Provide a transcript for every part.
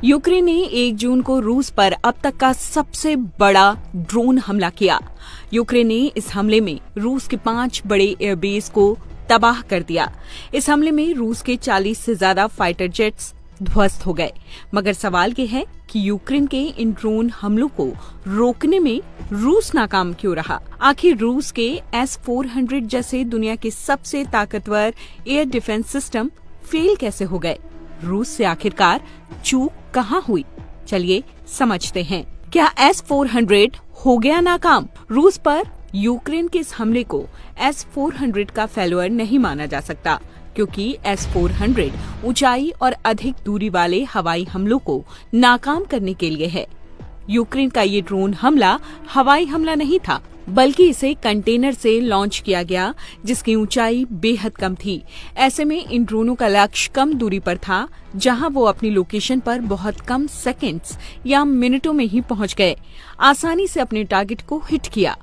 Ukraine ने 1 जून को रूस पर अब तक का सबसे बड़ा ड्रोन हमला किया। यूक्रेन ने इस हमले में रूस के 5 बड़े एयरबेस को तबाह कर दिया। इस हमले में रूस के 40 से ज्यादा फाइटर जेट्स ध्वस्त हो गए। मगर सवाल ये है कि यूक्रेन के इन ड्रोन हमलों को रोकने में रूस नाकाम क्यों रहा? आखिर रूस के S-400 जैसे दुनिया के सबसे ताकतवर एयर डिफेंस सिस्टम फेल कैसे हो गए? रूस से आखिरकार चूक कहाँ हुई? चलिए समझते हैं। क्या S-400 हो गया नाकाम? रूस पर यूक्रेन के इस हमले को S-400 का फेल्योर नहीं माना जा सकता, क्योंकि S-400 ऊंचाई और अधिक दूरी वाले हवाई हमलों को नाकाम करने के लिए है। यूक्रेन का ये ड्रोन हमला हवाई हमला नहीं था, बल्कि इसे कंटेनर से लॉन्च किया गया, जिसकी ऊंचाई बेहद कम थी। ऐसे में इन ड्रोनों का लक्ष्य कम दूरी पर था, जहां वो अपनी लोकेशन पर बहुत कम सेकंड्स या मिनटों में ही पहुंच गए। आसानी से अपने टारगेट को हिट किया।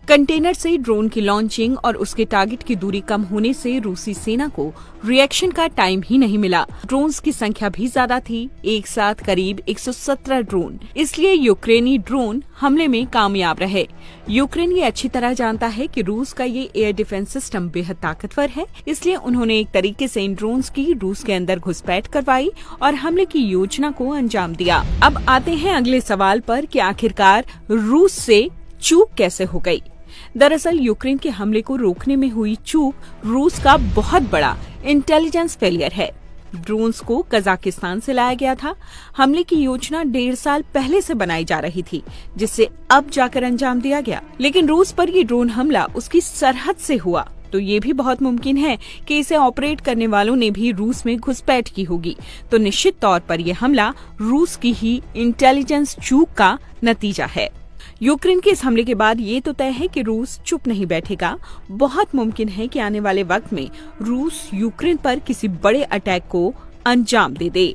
कंटेनर से ड्रोन की लॉन्चिंग और उसके टारगेट की दूरी कम होने से रूसी सेना को रिएक्शन का टाइम ही नहीं मिला। ड्रोन्स की संख्या भी ज्यादा थी, एक साथ करीब 117 ड्रोन। इसलिए यूक्रेनी ड्रोन हमले में कामयाब रहे। यूक्रेन ये अच्छी तरह जानता है कि रूस का ये एयर डिफेंस सिस्टम बेहद ताकतवर है, इसलिए उन्होंने एक तरीके से इन ड्रोन्स की रूस के अंदर घुसपैठ करवाई और हमले की योजना को अंजाम दिया। अब आते हैं अगले सवाल पर कि आखिरकार रूस से चूक कैसे हो गई? दरअसल यूक्रेन के हमले को रोकने में हुई चूक रूस का बहुत बड़ा इंटेलिजेंस फेलियर है। ड्रोन्स को कजाकिस्तान से लाया गया था। हमले की योजना 1.5 साल पहले से बनाई जा रही थी, जिससे अब जाकर अंजाम दिया गया। लेकिन रूस पर ये ड्रोन हमला उसकी सरहद से हुआ, तो ये भी बहुत मुमकिन है कि इसे ऑपरेट करने वालों ने भी रूस में घुसपैठ की होगी। तो निश्चित तौर पर यह हमला रूस की ही इंटेलिजेंस चूक का नतीजा है। यूक्रेन के इस हमले के बाद ये तो तय है कि रूस चुप नहीं बैठेगा। बहुत मुमकिन है कि आने वाले वक्त में रूस यूक्रेन पर किसी बड़े अटैक को अंजाम दे दे।